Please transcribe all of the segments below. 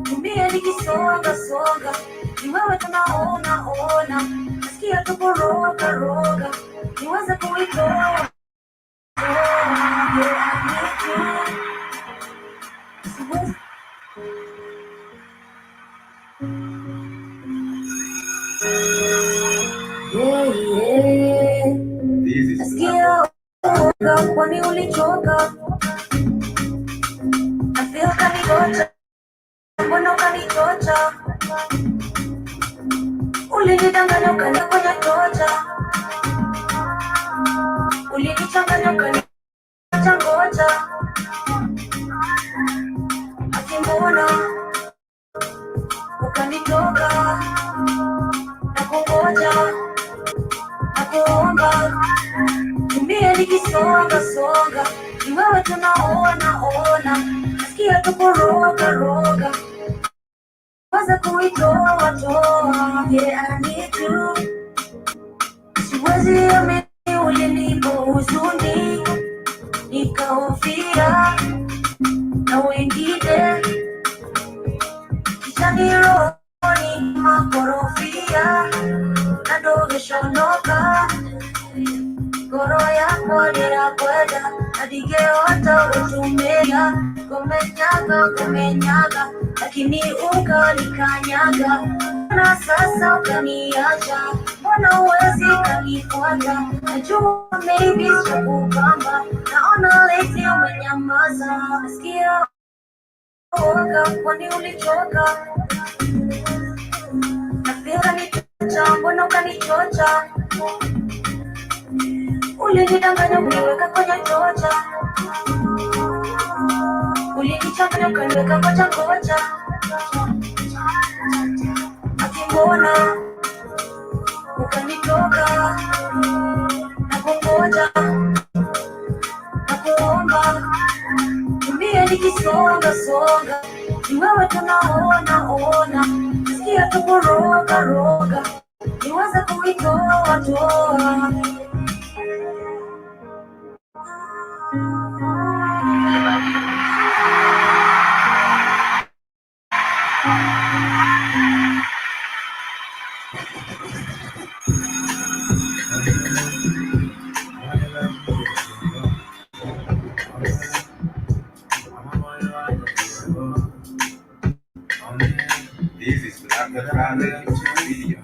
Tumia nikisonga songa, ni wewe tunaona ona, nasikia tuko roga roga, niweze kuitoa. Nasikia kwani ulichoka, nafeel kanitocha, mbona ukanichocha, ulinidanganya ukanifanya tocha, ulinichanganya ukaniacha ngoja, akimbona ukanitoka na kungoja na kuomba, tumie nikisonga songa, ni wewe tunaona ona, nasikia tuko roga roga, waza kuitoa toa, yeah I need you, siwezi amini ulinipa huzuni, nikahofia na wengine kichani rohoni makorofia, na dogeshonoka goro yako ninakwenda adigeota utumia kumenyaga lakini ukanikanyaga, na sasa ukaniacha, mbona uwezi kanifuata, najua maybe sikukamba, naona lately umenyamaza, nasikia uoga kwani ulichoka, nafeel kanitocha, mbona ukanichocha, ulinidanganya uniweka kwenye tocha, ulinichanganya ukaniweka ngoja ngoja, akimbona ukanitoka na kungoja na kuomba, tumie nikisonga songa, ni wewe tunaona ona, nasikia tuko roga roga, niweze kuitoa toa. This is Black Friday video.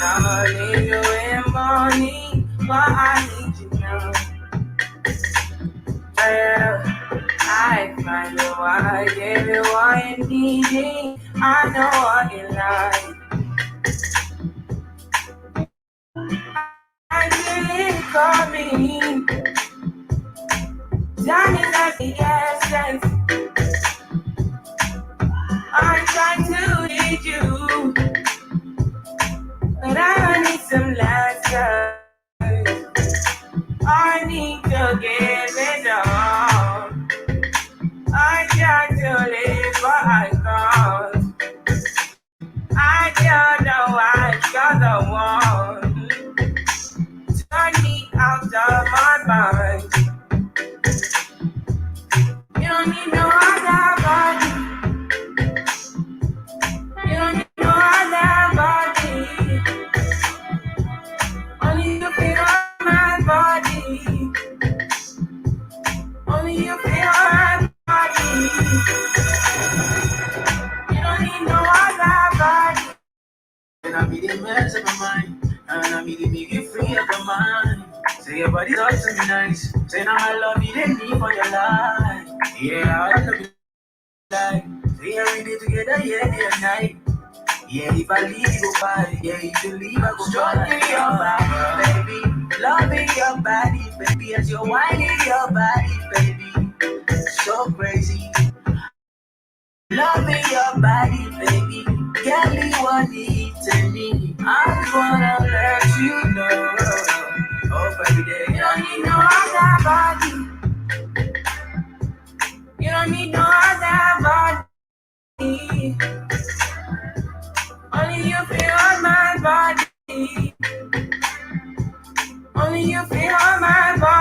Darling, you in morning, but I need you now. I find you why I gave you what you needed. I know what you like. I didn't call me. Johnny, like the essence. I tried to lead you, but I need some lessons. I need to give it all. I try to live, but I can't. I don't know I got the one. Turn me out of my mind. You don't need no other body. You don't need no other body. Only you feel my body. Only you feel my body. You don't need no other body. And I be the mess of my mind, and I be the make you free of your mind. Say your body talk to me nice. Say now I love you, then me for your life. Yeah, I love you like. Say every day together, yeah, day and night. Yeah, if I leave you go by, yeah, if you leave I go stroking your body, baby. Loving your body, baby, as you're whining your body, baby. So crazy. Loving your body, baby. Girl, you want it to me. I just wanna let you know. Oh, baby, You don't need no other body. You don't need no other body. Only you feel on my body. Only you feel on my body.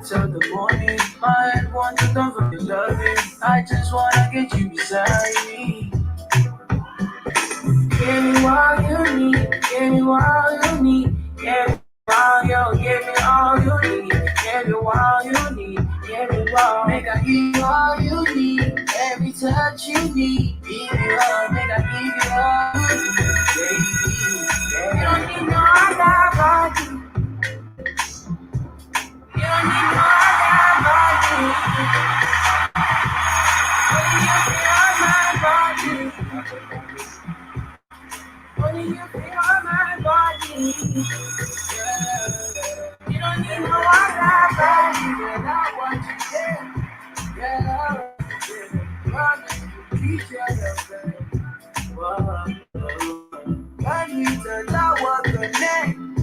till the morning. My head wants to come from your loving. I just wanna get you beside me. Give me all you need, give me all you need, give me all you, give me all you need, give me all you need, give me all. Make I give you all you need, every touch you need, give you all, make I give you all you need, baby. Yeah. You don't need no other body, you don't need no other body. Only you feel my body, only you feel my body. You don't need no other body, girl. I want you there. Girl, I want you there. Promise to treat you yourself. Whoa, can we tell that what the name?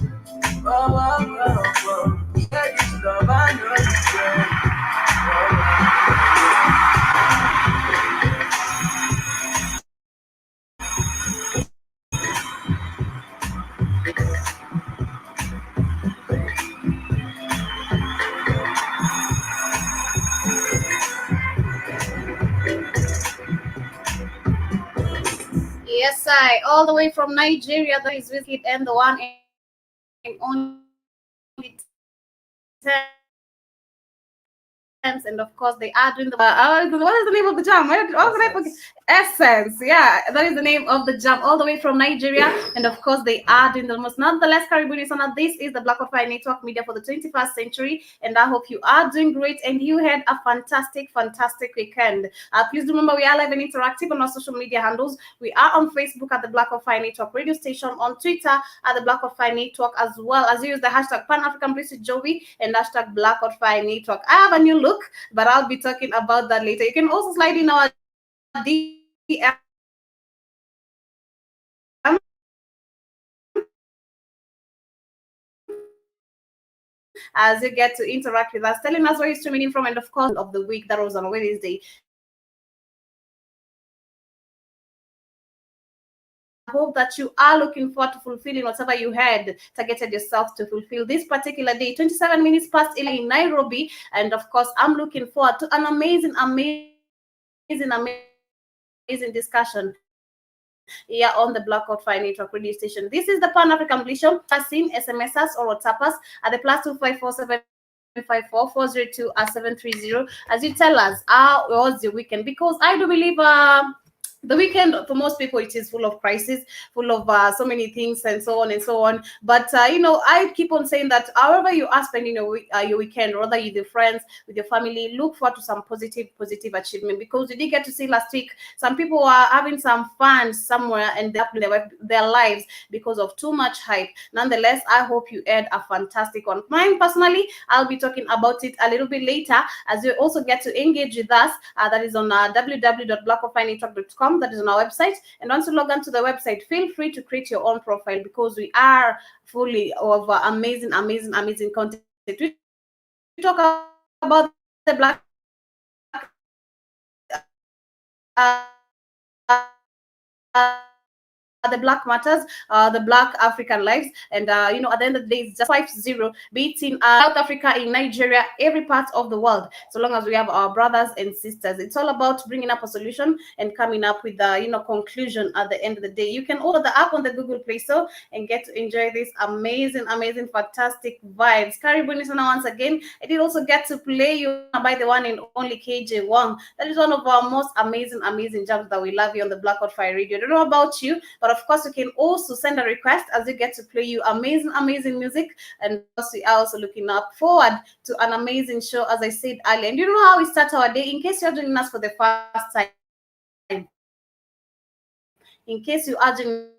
Whoa, whoa, whoa, whoa. Yeah, this love I know you care. Yes, I all the way from Nigeria. That is Wizkid and the one and only Thames, and of course they are doing the what is the name of the jam? What did I forget? Essence. Yeah, that is the name of the jam. All the way from Nigeria, and of course they are doing the most. Nonetheless, Karibuni Sana. This is the Black of Fire Network Media for the 21st century, and I hope you are doing great and you had a fantastic weekend. Please remember we are live and interactive on our social media handles. We are on Facebook at the Black of Fire Network Radio Station, on Twitter at the Black of Fire Network, as well as you use the hashtag Pan African Bliss with Joey and hashtag Black of Fire Network. I have a new look, but I'll be talking about that later. You can also slide in our DM as you get to interact with us, telling us where you're streaming in from, and of course, of the week that was on Wednesday. I hope that you are looking forward to fulfilling whatever you had targeted yourself to fulfill this particular day. 27 minutes past 11 in Nairobi, and of course, I'm looking forward to an amazing discussion here on the Blackout Fire Network radio station. This is the Pan African Bliss Show. Seen SMS us or WhatsApp us at the +254754402 as you tell us how was your weekend, because I do believe the weekend for most people it is full of crisis, full of so many things and so on and so on. But I keep on saying that however you are spending your weekend, whether with your friends, with your family, look forward to some positive achievement, because we did get to see last week some people are having some fun somewhere and they're their lives because of too much hype. Nonetheless, I hope you had a fantastic one. Mine personally, I'll be talking about it a little bit later, as you also get to engage with us. That is on www.blackofffinetwork.com. That is on our website. And once you log on to the website, feel free to create your own profile, because we are fully of amazing content. We talk about the black the Black Matters, the Black African lives, and at the end of the day, it's just 5-0 beating South Africa in Nigeria, every part of the world. So long as we have our brothers and sisters, it's all about bringing up a solution and coming up with the conclusion at the end of the day. You can order the app on the Google Play Store and get to enjoy this amazing, fantastic vibes. Karibuni Sana once again. I did also get to play you by the one and only KJ Wong. That is one of our most amazing jams that we love here on the Blackout Fire Radio. I don't know about you, but of course, you can also send a request as we get to play you amazing music. And of course, we are also looking up forward to an amazing show, as I said earlier. And you know how we start our day? In case you're joining us for the first time, in case you are joining us for the first time,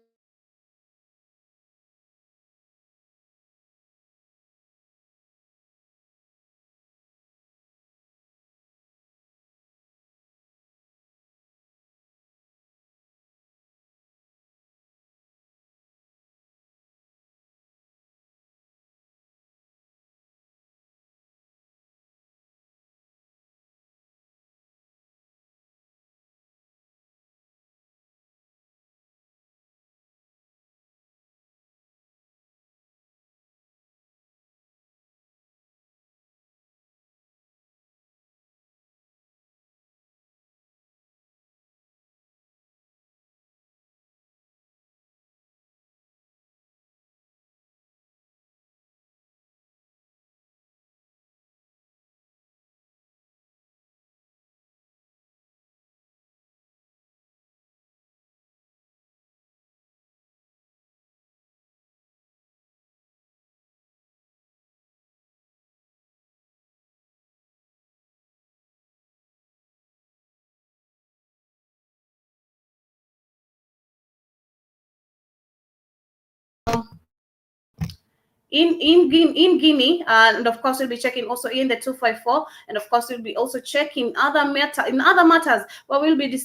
in Guinea, and of course we'll be checking also in the 254, and of course we'll be also checking other matters. But we will be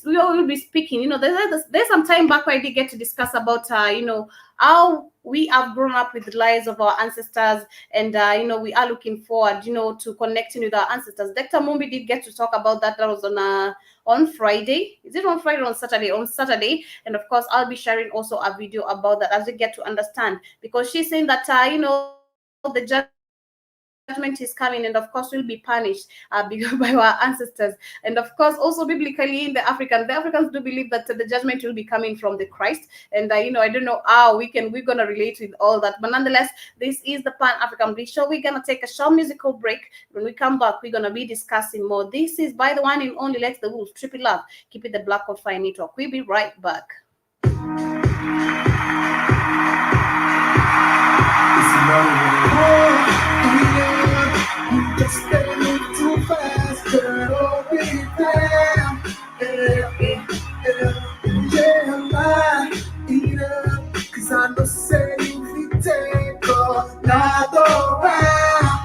speaking. There's some time back where I did get to discuss about how we have grown up with the lives of our ancestors, and we are looking forward to connecting with our ancestors. Dr. Mumbi did get to talk about that. That was on Friday. Is it on Friday or on Saturday? On Saturday. And of course, I'll be sharing also a video about that as we get to understand, because she's saying that the judgment is coming, and of course we'll be punished by our ancestors. And of course, also biblically in the Africans do believe that the judgment will be coming from the Christ. And I don't know how we're gonna relate with all that, but nonetheless, this is the Pan African Bliss Show. We're gonna take a short musical break. When we come back, we're gonna be discussing more. This is by the one and only Let the Wolf Triple Love. Keep it the Black on Fire Network. We'll be right back. You just stay move too fast, girl. Be there. Yeah, cause I know say you take all not around.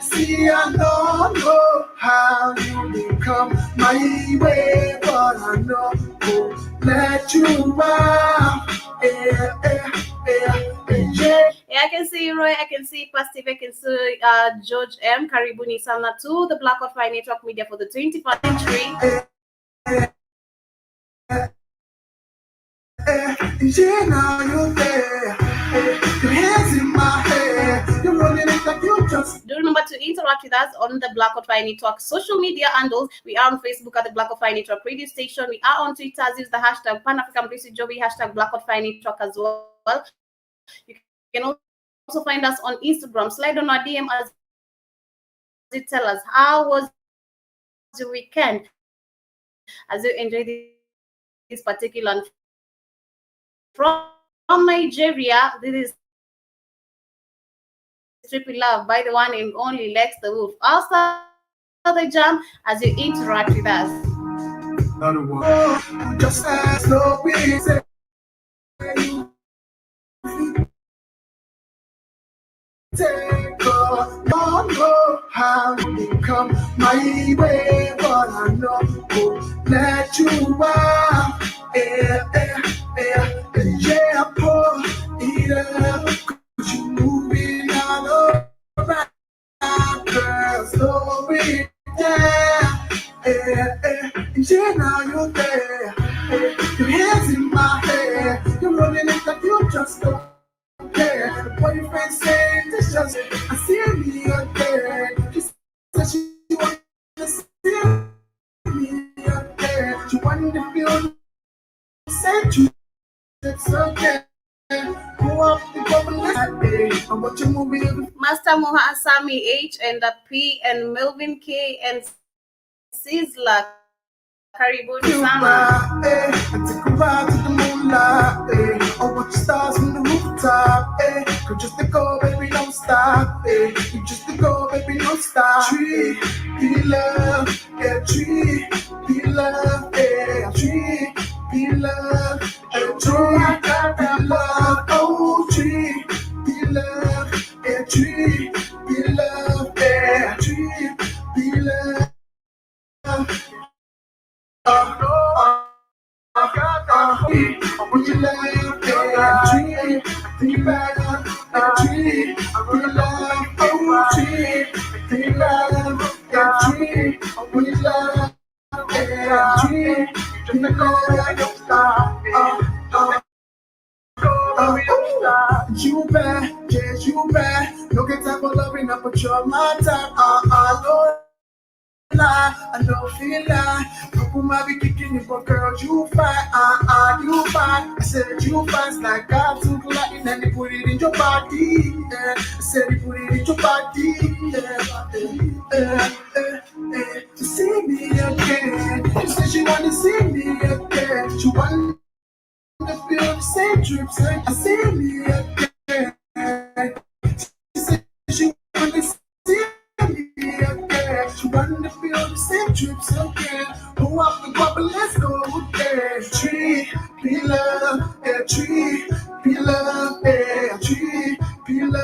See, I don't know how you become my way, but I know won't let you out. Yeah, I can see Roy, I can see Pastive, I can see George M. Karibuni Sana to the Black Fire Network Media for the 21st century. Yeah, now you're there. Your hands in my hair. You're running it like you just. Do remember to interact with us on the Black Fire Network social media handles. We are on Facebook at the Black Fire Network radio station. We are on Twitter. Use the hashtag Pan African Bliss Joby, hashtag Black Fire Network as well. You can also find us on Instagram. Slide on our DM as you tell us how was your weekend, as you enjoy this particular. From Nigeria, this is Triple Love by the one and only Lex the Wolf. I'll start the jam as you interact with us. Just as no reason. Take how you come my way, but I know won't let you out. Yeah, poor eater, cause you moving all around, girl, slow it down. Yeah, now you're there. Your hands in my hair, you're running it like you just don't. The boyfriend said this just I see me again. She said she wanted to see me again. She wanted to feel said you it's okay. Go up the bubble and watch a movie. Master Moha Asami H and the P and Melvin K and Sizzla Karibuni Sana. And take a ride to the moonlight, or watch stars from the rooftop. Go just to go, baby, don't stop. You just to go, baby, don't stop. Tree, be love, tree, be love, tree, be love, tree, be love, oh, tree, be love, tree, be love, tree, be love. You bad, yes, you bad. No get time for loving up, but you're my time. Lord. I don't feel like people might be kicking it, but girl, you fine, you fine. I said you fine, like God took lightning and they put it in your body. I said they put it in your body. To see me again. She said she want to see me again. She want to feel the same trips. I see me again. She said she want to see me again. She want to feel the same trips again. Go up and bubble, let's go again. Tree, be love, tree, be love, tree, be love.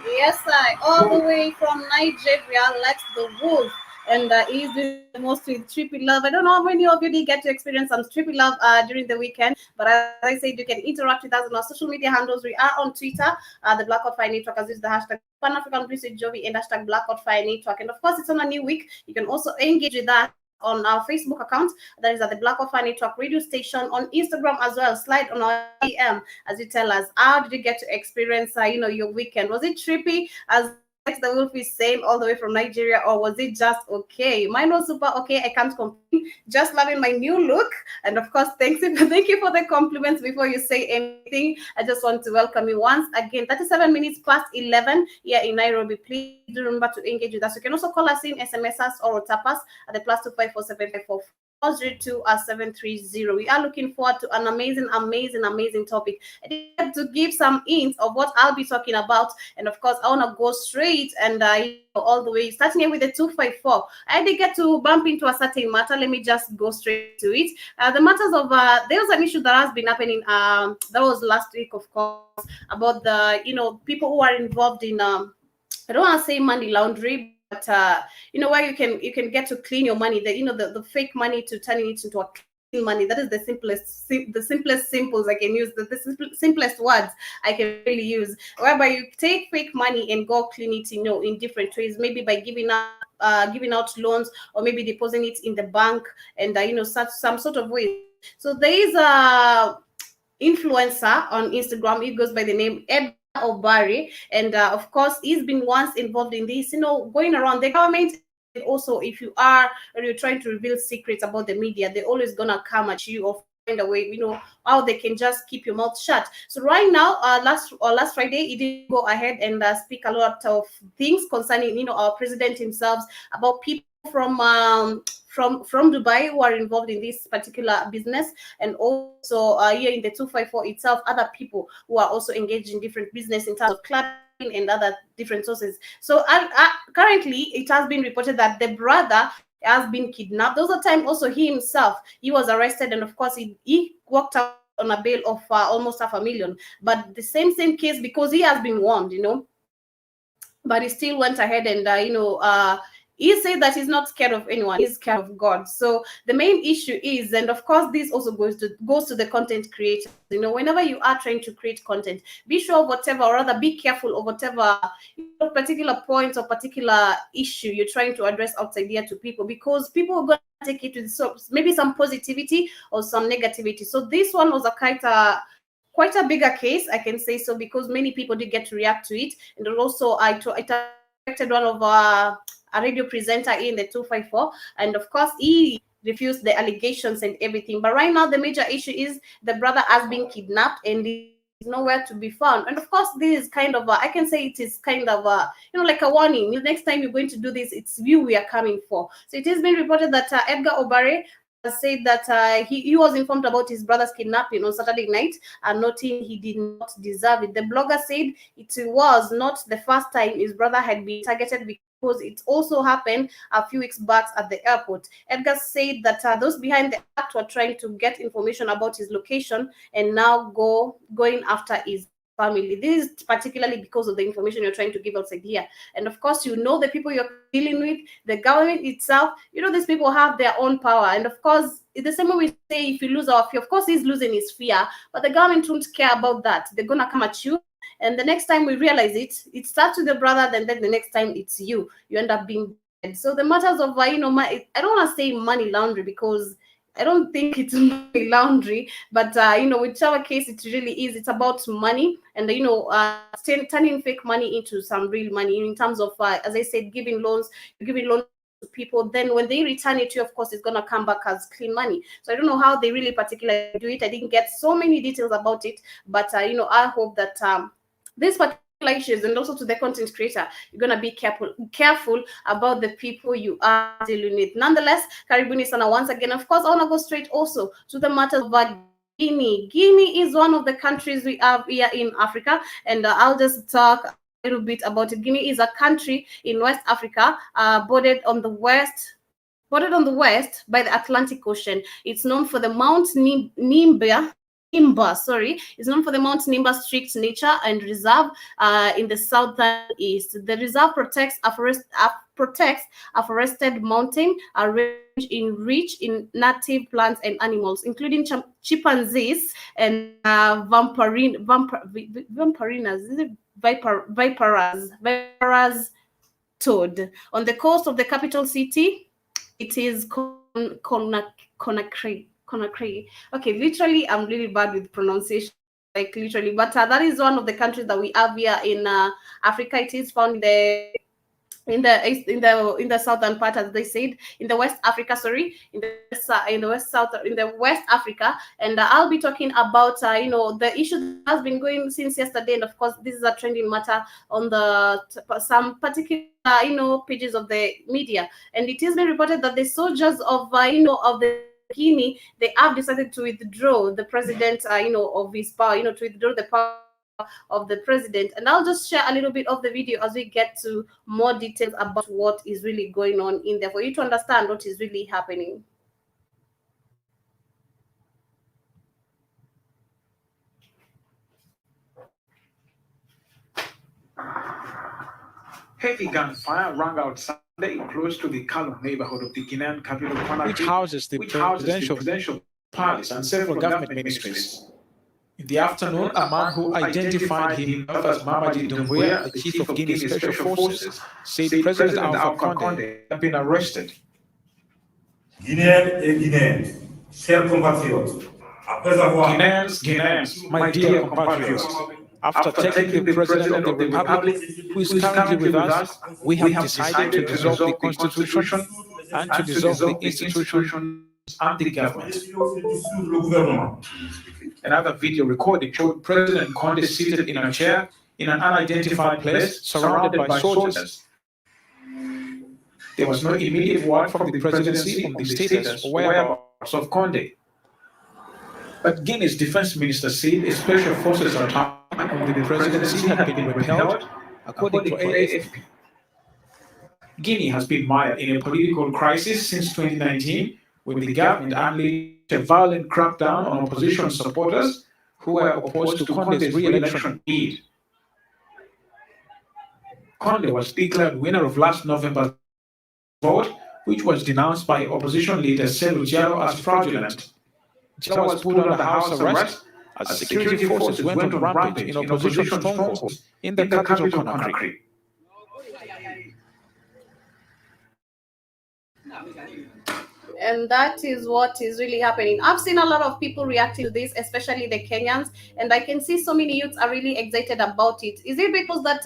Yes, I all the way from Nigeria, Lex the Wolf, and he's doing the most with Trippy Love. I don't know how many of you did get to experience some Trippy Love during the weekend, but as I said, you can interact with us on our social media handles. We are on Twitter, the Black Out Fire Network, as is the hashtag Pan African Bliss with Jovi and hashtag Black Out Fire Network. And of course, it's on a new week. You can also engage with us on our Facebook account, that is at the Black Out Fire Network radio station, on Instagram as well. Slide on our DM as you tell us how did you get to experience your weekend. Was it trippy, as Alex the Wolf is saying, all the way from Nigeria, or was it just okay? Mine was super okay. I can't complain. Just loving my new look. And of course, thank you for the compliments. Before you say anything, I just want to welcome you once again. 37 minutes past 11 here in Nairobi. Please do remember to engage with us. You can also call us in, SMS us, or WhatsApp us at the +2547544. 730. We are looking forward to an amazing topic. I need to give some hints of what I'll be talking about, and of course, I want to go straight and all the way, starting here with the 254. I did get to bump into a certain matter. Let me just go straight to it. The matters of there was an issue that has been happening. That was last week, of course, about the people who are involved in I don't want to say money laundering, but where you can get to clean your money, the fake money, to turning it into a clean money. That is the simplest simples I can use, the simplest words I can really use, whereby you take fake money and go clean it in different ways, maybe by giving out loans, or maybe depositing it in the bank, and some sort of way. So there is a influencer on Instagram. He goes by the name Ed Obari, and of course, he's been once involved in this, going around the government. And also, if you're trying to reveal secrets about the media, they're always gonna come at you or find a way, how they can just keep your mouth shut. So right now, last Friday, he did go ahead and speak a lot of things concerning, our president himself, about people from Dubai who are involved in this particular business, and also here in the 254 itself, other people who are also engaged in different business in terms of clubbing and other different sources. So currently, it has been reported that the brother has been kidnapped. There was a time also he himself, he was arrested, and of course he walked out on a bail of almost $500,000. But the same case, because he has been warned, but he still went ahead and he said that he's not scared of anyone, he's scared of God. So the main issue is, and of course this also goes to the content creators, whenever you are trying to create content, be sure of whatever, or rather be careful of whatever particular points or particular issue you're trying to address outside here to people, because people are going to take it to maybe some positivity or some negativity. So this one was quite a bigger case, I can say so, because many people did get to react to it. And also I affected one of a radio presenter in the 254, and of course he refused the allegations and everything. But right now the major issue is the brother has been kidnapped and is nowhere to be found. And of course this is kind of I can say it is kind of like a warning. The next time you're going to do this, it's you we are coming for. So it has been reported that Edgar Obare said that he was informed about his brother's kidnapping on Saturday night, and noting he did not deserve it. The blogger said it was not the first time his brother had been targeted, because it also happened a few weeks back at the airport. Edgar said that those behind the act were trying to get information about his location and now going after his family. This is particularly because of the information you're trying to give outside here. And of course, the people you're dealing with, the government itself, these people have their own power. And of course, it's the same way we say, if you lose our fear, of course he's losing his fear, but the government won't care about that. They're gonna come at you, and the next time we realize it starts with the brother, then the next time it's you end up being dead. So the matters of I don't want to say money laundry, because I don't think it's money laundry, but whichever case it really is, it's about money, and turning fake money into some real money, in terms of as I said, giving loans to people. Then when they return it to you, of course, it's gonna come back as clean money. So I don't know how they really particularly do it. I didn't get so many details about it, but I hope that this particular issues, and also to the content creator, you're gonna be careful about the people you are dealing with. Nonetheless, Karibuni sana once again. Of course, I wanna go straight also to the matter of Guinea. Guinea is one of the countries we have here in Africa, and I'll just talk a little bit about it. Guinea is a country in West Africa, bordered on the west by the Atlantic Ocean. It's known for the Mount Nimba, is known for the Mount Nimba strict nature and reserve in the southern east. The reserve protects a forested mountain, a range rich in native plants and animals, including chimpanzees and vampirinas. Is it viperas toad. On the coast of the capital city, it is Conakry. Okay, literally, I'm really bad with pronunciation, like literally, but that is one of the countries that we have here in Africa. It is found in the southern part, as they said, in the West Africa. In the West Africa, and I'll be talking about the issue that has been going since yesterday, and of course, this is a trending matter on some particular pages of the media, and it has been reported that the soldiers of the Guinea, they have decided to withdraw the president of his power, to withdraw the power of the president. And I'll just share a little bit of the video as we get to more details about what is really going on in there for you to understand what is really happening. Heavy gunfire rang out Sunday close to the Kalum neighborhood of the Guinean capital, Conakry, which houses the presidential palace and several government ministries. In the afternoon, a man who identified himself as Mamadi Doumbouya, the chief of Guinea's special forces, said President Alpha Conde had been arrested. Guinéens, chers compatriotes, Guineans, my dear compatriots, after taking the President of the Republic, who is currently with us, we have decided to dissolve the Constitution and to dissolve the institutions and the government. Another video recording showed President Conde seated in a chair in an unidentified place, surrounded by soldiers. There was no immediate word from the presidency on the status or whereabouts of Conde. But Guinea's defense minister said special forces attack on the presidency had been repelled, according to AFP. Guinea has been mired in a political crisis since 2019, when the government unleashed a violent crackdown on opposition supporters who were opposed to Conde's re-election bid. Conde was declared winner of last November's vote, which was denounced by opposition leader Cellou Diallo as fraudulent. Diallo was put under house arrest as security forces went on rampage in opposition strongholds in the capital Conakry. And that is what is really happening. I've seen a lot of people reacting to this, especially the Kenyans, and I can see so many youths are really excited about it. Is it because that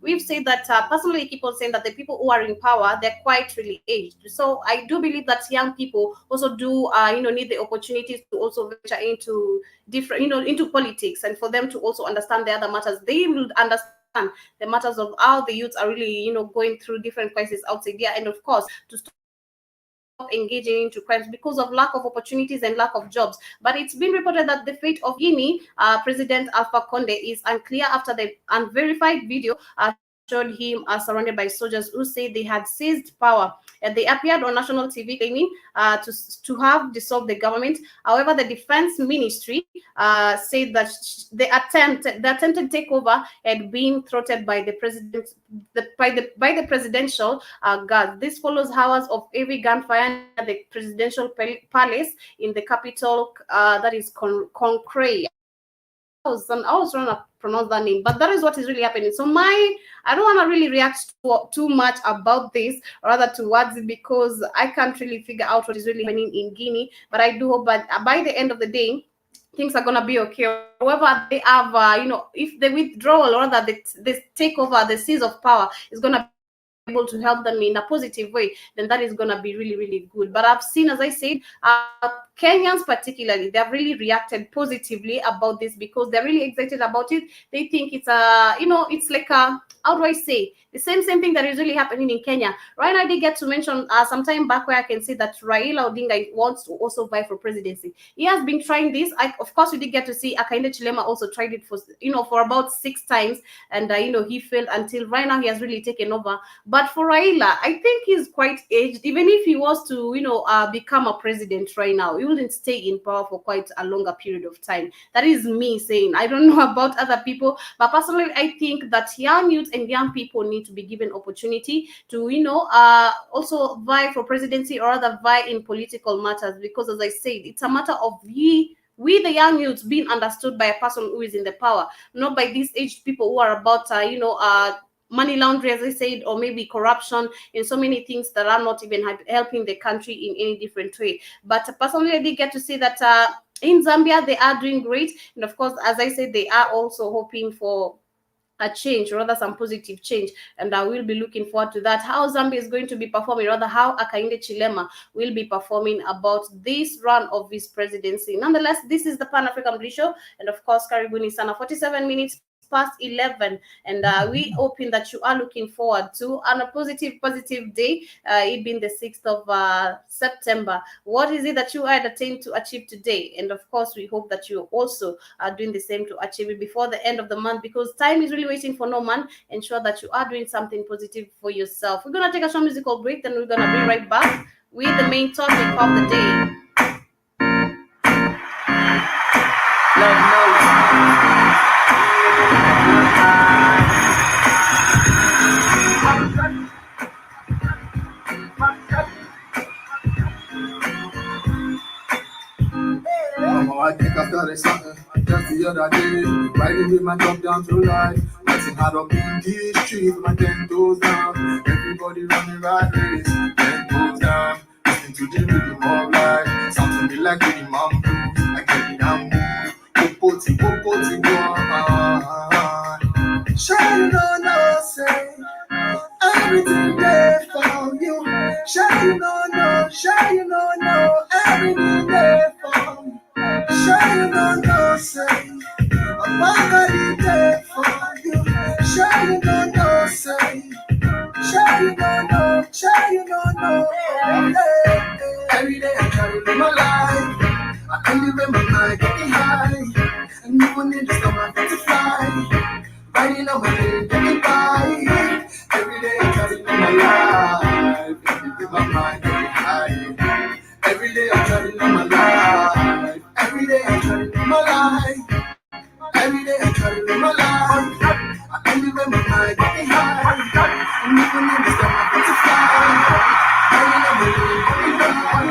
we've said that personally, I keep on saying that the people who are in power, they're quite really aged. So I do believe that young people also do need the opportunities to also venture into different into politics, and for them to also understand the other matters. They will understand the matters of how the youths are really going through different crises outside there, and of course to stop engaging into crimes because of lack of opportunities and lack of jobs. But it's been reported that the fate of Guinea President Alpha Conde is unclear after the unverified video showed him surrounded by soldiers who say they had seized power. And they appeared on national TV claiming to have dissolved the government. However, the defense ministry said that the attempted takeover had been thwarted by the president, by the presidential guard. This follows hours of heavy gunfire at the presidential palace in the capital, that is Conakry. I was trying to pronounce that name, but that is what is really happening. So I don't want to really react too much about this, rather towards it, because I can't really figure out what is really happening in Guinea. But I do hope that by the end of the day, things are gonna be okay. However, they have, if the withdrawal or rather the takeover, the seize of power is gonna be able to help them in a positive way, then that is gonna be really, really good. But I've seen, as I said, Kenyans particularly, they have really reacted positively about this because they're really excited about it. They think it's it's like a, how do I say, the same thing that is really happening in Kenya. Right now, I did get to mention some time back where I can see that Raila Odinga wants to also vie for presidency. He has been trying this. Of course, we did get to see Akainde Chilema also tried it for about 6 times, and he failed until right now he has really taken over. But for Raila, I think he's quite aged. Even if he was to become a president right now, he wouldn't stay in power for quite a longer period of time. That is me saying. I don't know about other people, but personally, I think that young youth and young people need to be given opportunity to also vie for presidency, or rather vie in political matters, because as I said, it's a matter of we the young youths being understood by a person who is in the power, not by these aged people who are about money laundering, as I said, or maybe corruption in so many things that are not even helping the country in any different way. But personally, I did get to see that in Zambia they are doing great, and of course, as I said, they are also hoping for a change, rather some positive change, and I will be looking forward to that. How Zambia is going to be performing, rather how Akainde Chilema will be performing about this run of his presidency. Nonetheless, this is the Pan African Bliss Show, and of course, Karibuni sana, 47 minutes past 11, and we hoping that you are looking forward to on a positive day, it being the 6th of September. What is it that you are attained to achieve today? And of course, we hope that you also are doing the same to achieve it before the end of the month, because time is really waiting for no man. Ensure that you are doing something positive for yourself. We're gonna take a short musical break, then we're gonna be right back with the main topic of the day. Love knows. I think I started something just the other day. Riding with my dog down to life. Nothing hard up in these streets, my 10 toes down. Everybody running right race, 10 toes down. Listen to the rhythm of life. Something be like the imam blues. I get it and move. Popoti, go on. Sure you don't know, say everything there for you. Sure you don't know, everything there for you. Sure you don't know, say I'm already there for you. Sure you don't know, say sure you don't know, Every day I try to live my life. I can live in my mind, getting high. And even in the stomach, to fly. Riding on my head, getting by. Every day I try to live my life. Live my mind, getting high. Every day I try to live my life. Every day I try to live my life. Every day I try to live my life. I can live in my mind, getting high. And even in the stomach, to fly. Riding on my head, getting by.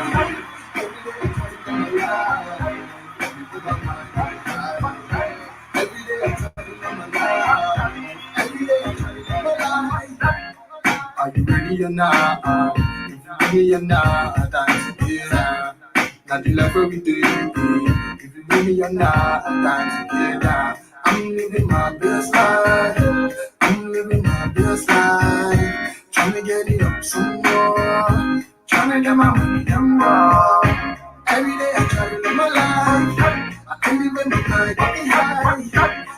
Every day I try to live my life. Live my mind, getting high. Every day I try to live my life. Every day I try to live my life. Are you ready or not? If you give me or not, time together. Now the love every day. If you give me or not, time together. I'm living my best life. I'm living my best life. Trying to get it up some more. Trying to get my money and more. Every day I try to live my life. I can live in my mind, getting high.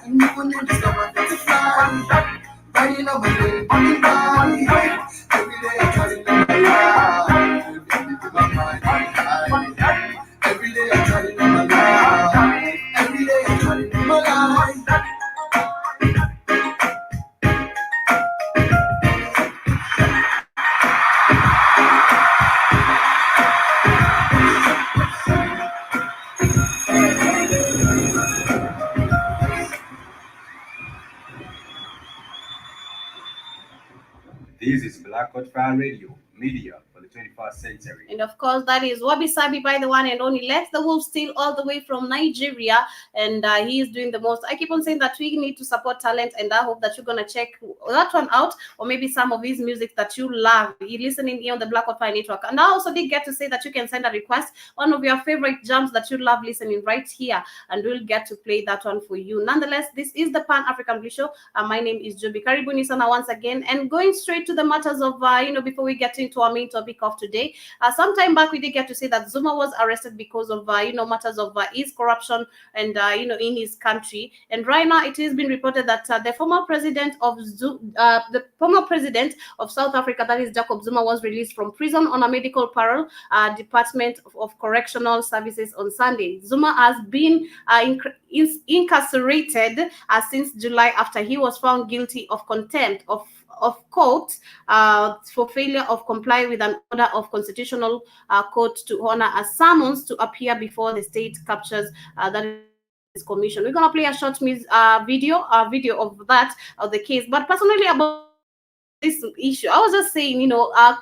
And even in the stuff I get to fly. Riding on my leg, getting by. Every day I try to live my life. Live my mind, getting high. Every day I try to live my life. Every day I try to live my life. This is Black Fire Radio, media for the 21st century. And of course, that is Wabi Sabi by the one and only Let the Wolf Steal, all the way from Nigeria. And he is doing the most. I keep on saying that we need to support talent, and I hope that you're going to check that one out, or maybe some of his music that you love. You're listening here on the Black Fire Network. And I also did get to say that you can send a request, one of your favorite jams that you love listening right here, and we'll get to play that one for you. Nonetheless, this is the Pan African Bliss Show. My name is Joby Karibuni sana once again, and going straight to the matters of, before we get into our main topic of of today. Some time back, we did get to say that Zuma was arrested because of matters of his corruption and in his country. And right now, it has been reported that the former president of South Africa, that is Jacob Zuma, was released from prison on a medical parole, Department of Correctional Services on Sunday. Zuma has been incarcerated since July after he was found guilty of contempt of court for failure of comply with an order of constitutional court to honor a summons to appear before the state captures that is commission. We're gonna play a short video of that of the case. But personally, about this issue, I was just saying,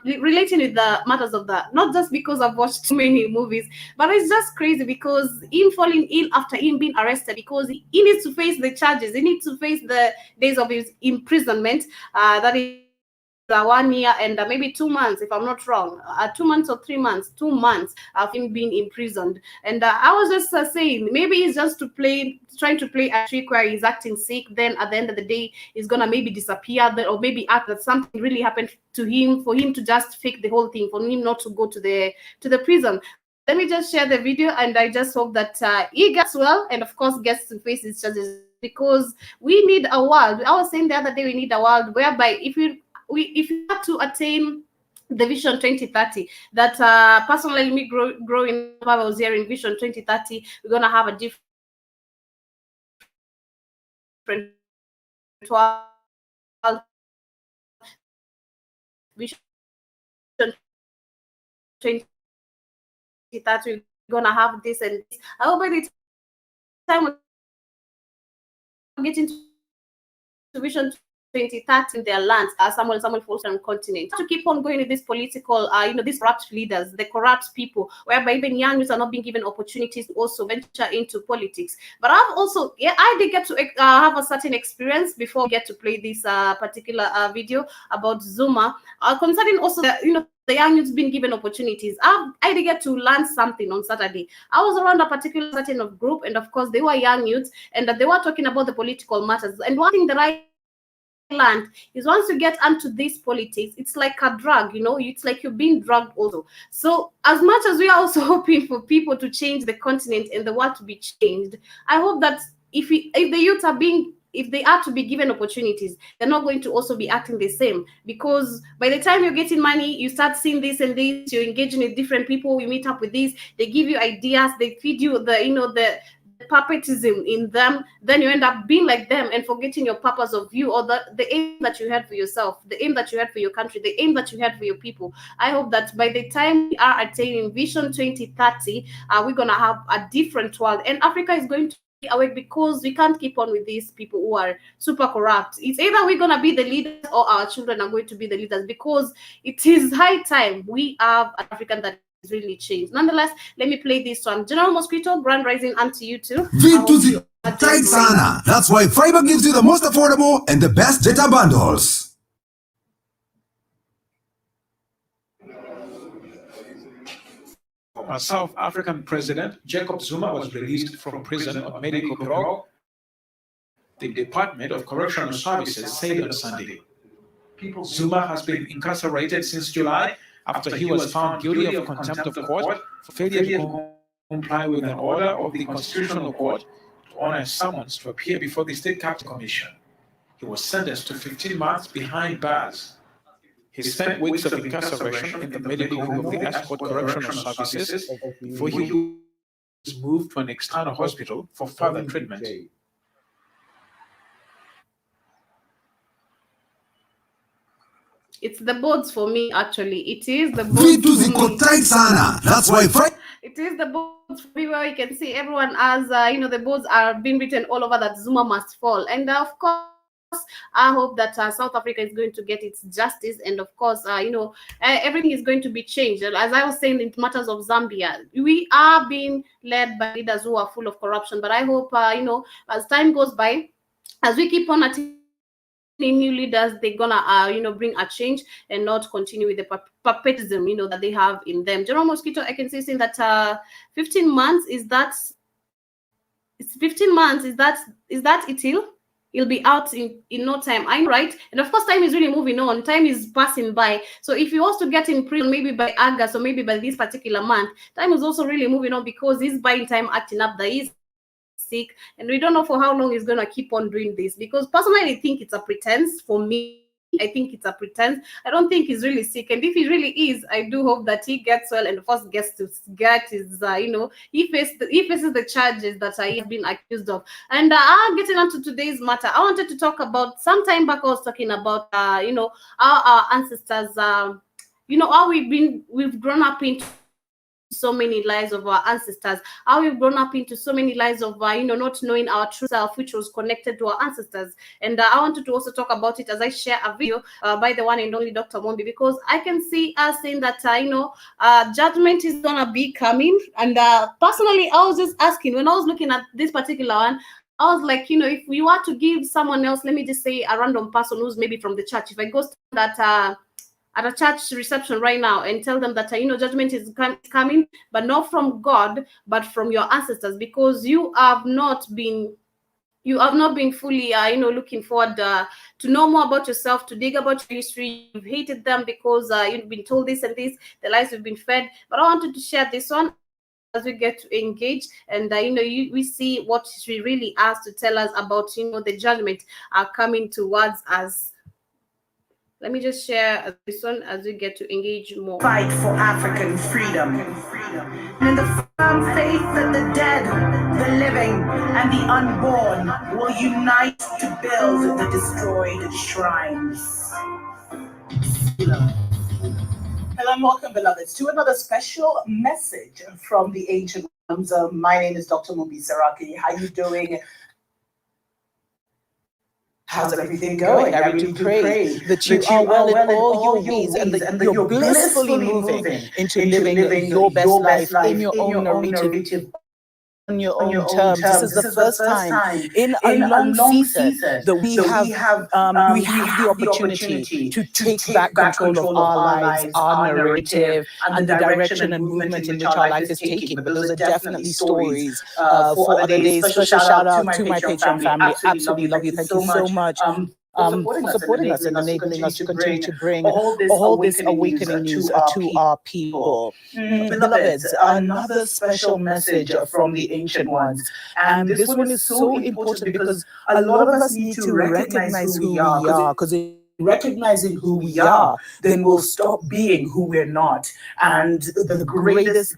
relating with the matters of that, not just because I've watched too many movies, but it's just crazy because him falling ill after him being arrested, because he needs to face the charges, he needs to face the days of his imprisonment, that is 1 year and maybe 2 months, if I'm not wrong, 2 months or 3 months, 2 months of him being imprisoned. And I was just saying, maybe he's just trying to play a trick where he's acting sick. Then at the end of the day, he's gonna maybe disappear, or maybe act that something really happened to him, for him to just fake the whole thing, for him not to go to the prison. Let me just share the video, and I just hope that he gets well and of course gets to face his charges, because we need a world. I was saying the other day, we need a world whereby if you have to attain the Vision 2030, that personally me growing up, I was hearing Vision 2030, we're gonna have a different world. Vision 2030, we're gonna have this and this. I hope by the time we get into Vision 2030 in their lands, Samuel Folsom continent, to keep on going with this political, these corrupt leaders, the corrupt people, whereby even young youths are not being given opportunities to also venture into politics. But I've also, I did get to have a certain experience before we get to play this particular video about Zuma, concerning also the young youths being given opportunities. I did get to learn something on Saturday. I was around a particular certain of group, and of course they were young youths, and they were talking about the political matters. And one thing that I learned is, once you get onto this politics, it's like a drug, it's like you're being drugged also. So as much as we are also hoping for people to change the continent and the world to be changed, I hope that if the youth if they are to be given opportunities, they're not going to also be acting the same, because by the time you're getting money, you start seeing this and this, you're engaging with different people, you meet up with these, they give you ideas, they feed you the puppetism in them, then you end up being like them and forgetting your purpose of view, or the aim that you had for yourself, the aim that you had for your country, the aim that you had for your people. I hope that by the time we are attaining Vision 2030, we're going to have a different world, and Africa is going to be awake, because we can't keep on with these people who are super corrupt. It's either we're going to be the leaders or our children are going to be the leaders, because it is high time we have an African that really changed. Nonetheless, let me play this one. General Mosquito, Grand Rising, and to you too. Tight sana. That's why Fiber gives you the most affordable and the best data bundles. South African President Jacob Zuma was released from prison on medical parole, the Department of Correctional Services said on Sunday. Zuma has been incarcerated since July after he was found guilty of contempt of court for failure to comply with an order of the Constitutional Court to honor a summons to appear before the State Capital Commission. He was sentenced to 15 months behind bars. He spent weeks of incarceration in the medical wing of the Escort Correctional Services before he was moved to an external hospital for further treatment. It's the boards for me, actually. It is the boards for me. That's why it is the boards for me, where you can see everyone as, the boards are being written all over that Zuma must fall. And of course, I hope that South Africa is going to get its justice, and of course, everything is going to be changed. As I was saying, in matters of Zambia, we are being led by leaders who are full of corruption. But I hope, as time goes by, as we keep on new leaders, they're gonna bring a change and not continue with the puppetism that they have in them. General Mosquito, I can see saying that 15 months, is that it's 15 months, is that it ill? He'll be out in no time. I know, right? And of course, time is really moving on. Time is passing by. So if he was to get in prison maybe by August or maybe by this particular month, time is also really moving on because he's buying time acting up that he's sick, and we don't know for how long he's gonna keep on doing this. Because personally, I think it's a pretense. For me, I think it's a pretense. I don't think he's really sick, and if he really is, I do hope that he gets well and first gets to get his, he faces the charges that he has been accused of. And getting on to today's matter, I wanted to talk about some time back. I was talking about our ancestors. How we've grown up into so many lies of our ancestors, how we've grown up into so many lies of not knowing our true self, which was connected to our ancestors. And I wanted to also talk about it as I share a video by the one and only Dr. Mombi, because I can see us saying that judgment is gonna be coming. And personally, I was just asking, when I was looking at this particular one, I was like, if we were to give someone else, let me just say a random person who's maybe from the church, if I go that at a church reception right now and tell them that judgment is coming, but not from God, but from your ancestors, because you have not been fully looking forward to know more about yourself, to dig about your history. You've hated them because you've been told this and this, the lies you've been fed. But I wanted to share this one as we get to engage, and we see what she really has to tell us about the judgment coming towards us. Let me just share this one as we get to engage more. Fight for African freedom. And in the firm faith that the dead, the living, and the unborn will unite to build the destroyed shrines. Hello and welcome, beloveds, to another special message from the ancient ones. My name is Dr. Mombi Saraki. How you doing? How's everything going? I really do pray that you are well in all your ways and that you're blissfully moving into living your best life in your own narrative, on your own terms. This is the first time in a long season that we have the opportunity to take back control of our lives, our narrative, and the direction and movement in which our life is taking. But those are definitely stories for other days. Special shout out to my Patreon family. Absolutely love you. Thank you so much for supporting us and enabling us to continue to bring all this awakening news to our people. Beloveds, another special message from the ancient ones. And this one is so important because a lot of us need to recognize who we are, because recognizing who we are, then we'll stop being who we're not. And the greatest,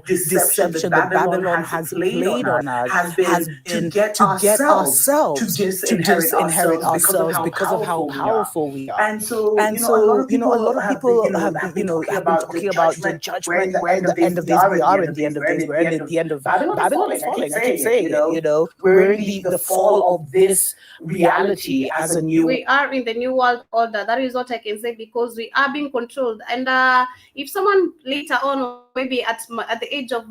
deception that Babylon has played on us has been to get ourselves to disinherit ourselves because of how powerful we are. And so a lot of people have been talking about the judgment, we're in the end of days, we are in the end of days, we're in the end of Babylon is falling. I keep saying it, we're in the fall of this reality as a new. We are in the new world order. That is what I can say, because we are being controlled. And if someone later on, maybe at the age of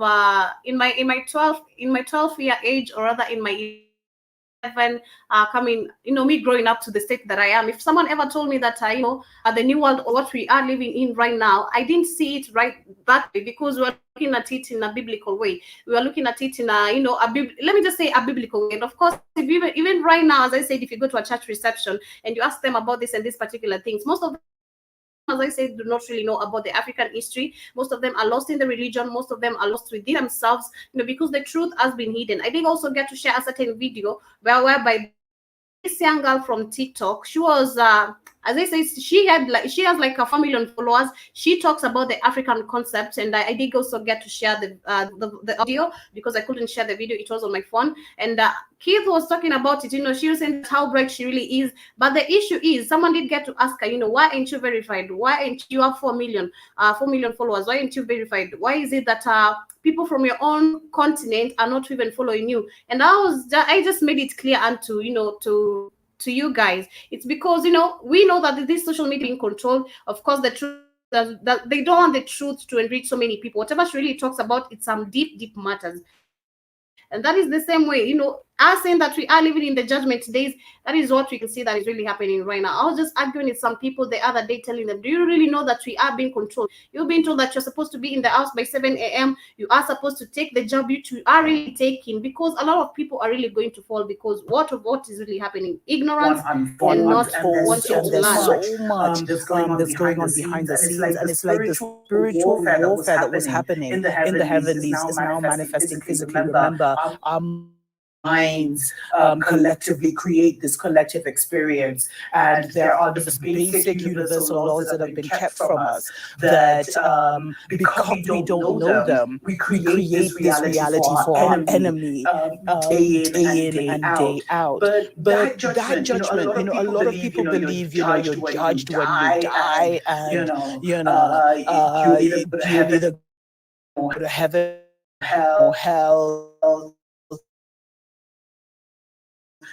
in my 12-year age, or rather in my 11, coming, me growing up to the state that I am, if someone ever told me that the new world, or what we are living in right now, I didn't see it right that way, because we're looking at it in a biblical way. We are looking at it in let me just say a biblical way. And of course, if even right now, as I said, if you go to a church reception and you ask them about this and these particular things, most of them, as I said, do not really know about the African history. Most of them are lost in the religion. Most of them are lost within themselves, because the truth has been hidden. I did also get to share a certain video whereby this young girl from TikTok, she was as I say, she has like a 4 million followers. She talks about the African concept, and I did also get to share the audio, because I couldn't share the video. It was on my phone, and Keith was talking about it. She was saying how bright she really is. But the issue is, someone did get to ask her, why ain't you verified? Why ain't you have 4 million followers? Why ain't you verified? Why is it that people from your own continent are not even following you? And I just made it clear unto to you guys. It's because we know that this social media being controlled. Of course, the truth that they don't want the truth to enrich so many people. Whatever she really talks about, it's some deep matters. And that is the same way, Us saying that we are living in the judgment days, that is what we can see that is really happening right now. I was just arguing with some people the other day, telling them, do you really know that we are being controlled? You've been told that you're supposed to be in the house by 7 a.m. You are supposed to take the job you are really taking, because a lot of people are really going to fall because what is really happening? Ignorance and not wanting to and there's learn. so much that's going on behind the scenes, and it's like the spiritual warfare that was happening in the heavenlies is now manifesting physically. Remember, our minds collectively create this collective experience, and there are just basic universal laws that have been kept from us that because we don't know them, we create this reality for our enemy day in and day out. But that judgment, a lot of people believe, you're judged when you die, and you'll either go to heaven or hell.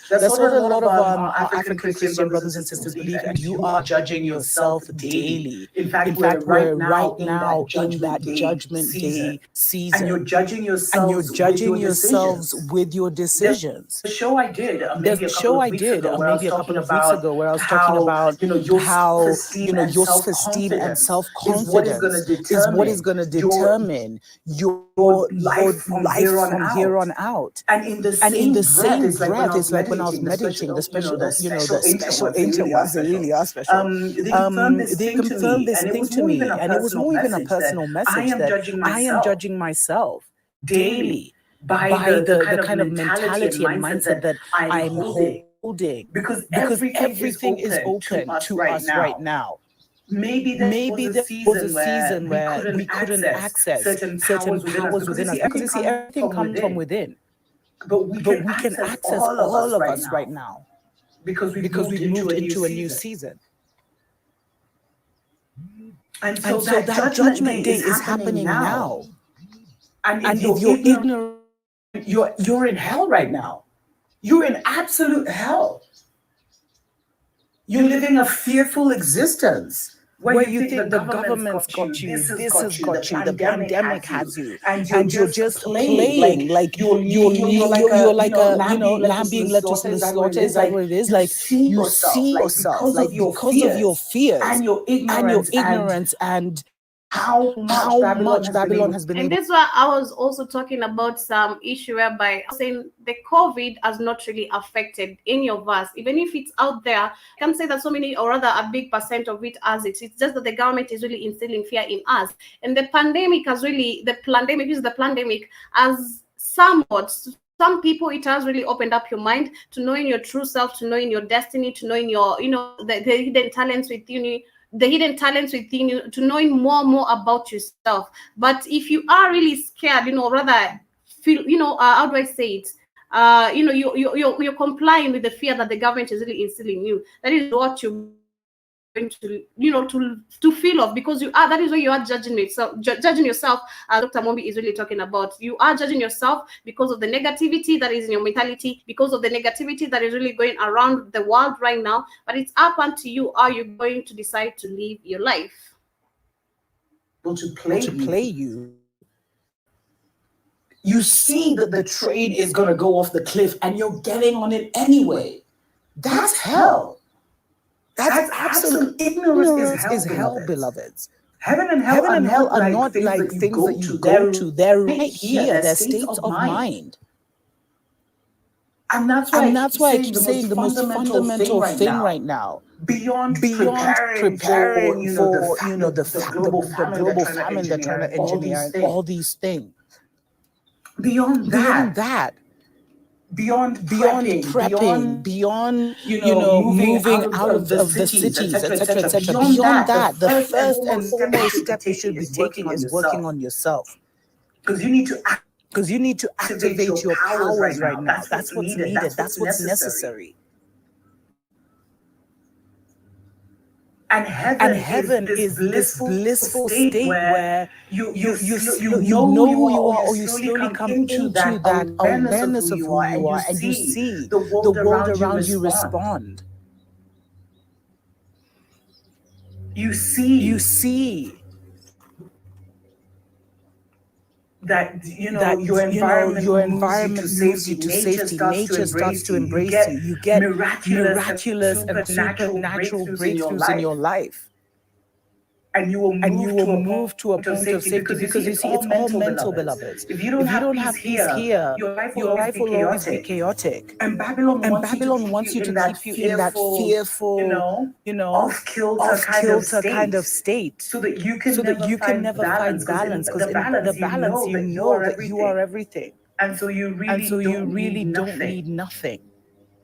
That's what a lot of our African Christian brothers and sisters believe, and you are judging yourself daily. In fact, we're right now in that judgment day season, and you're judging yourselves with your decisions. There's a show I did maybe a couple of weeks ago where I was talking about how your self-esteem and self-confidence is what is going to determine your life from here on out. And in the same breath, it's like when I was meditating, the special intervals, they really are special. They confirmed this thing to me, and it was more even a personal message that I am judging myself daily by the kind of mentality and mindset that I'm holding, because everything is open to us right now. Maybe there was a season where we couldn't access certain powers within us, because you see, everything comes from within. But we can access all of us right now because we've moved into a new season. And so that judgment day is happening now. And if you're ignorant, you're in hell right now. You're in absolute hell. You're living a fearful existence where you think the government's got you, this has got you, the pandemic has you, and you're just playing like you're like a lamb being led to the slaughter. Is that what it is? Like you see yourself, like because of your fears and your ignorance and how much Babylon has been and able. this is why I was also talking about some issue whereby I was saying the COVID has not really affected any of us, even if it's out there. I can say that so many, or rather a big percent of it has it. It's just that the government is really instilling fear in us, and the pandemic has somewhat. Some people, it has really opened up your mind to knowing your true self, to knowing your destiny, to knowing your, the hidden talents within you, to knowing more about yourself. But if you are really scared, rather feel, how do I say it? You're complying with the fear that the government is really instilling you. That is what you're going to feel of, because that is where you are judging yourself, as Dr. Mombi is really talking about. You are judging yourself because of the negativity that is in your mentality, because of the negativity that is really going around the world right now. But it's up unto you how you're going to decide to live your life. To play you. You see that the train is going to go off the cliff and you're getting on it anyway. That's hell. That's absolute ignorance is hell, beloveds. Heaven and hell are not like things that you go to. They're right here. They're states of mind. And that's why I keep saying the most fundamental thing right now, beyond preparing for the global famine they're trying to engineer and all these things. Beyond that, beyond prepping, beyond moving out of the cities, etc. Beyond that, the first and foremost step you should be taking is working on yourself, because you need to activate your powers right now. That's what's needed. That's what's necessary. And heaven is this blissful state where you know who you are, or you slowly come into that awareness of who you are, and you see the world around you respond. You see that your environment moves you to safety. Nature starts to embrace you. You get miraculous and supernatural breakthroughs in your life. And you will move to a point of safety because you see, it's all mental, beloveds. If you don't have peace here, your life will always be chaotic. And Babylon wants you to keep you in that fearful, off-kilter kind of state, so that you can never find balance. Because in the balance, you know that you are everything. And so you really don't need nothing.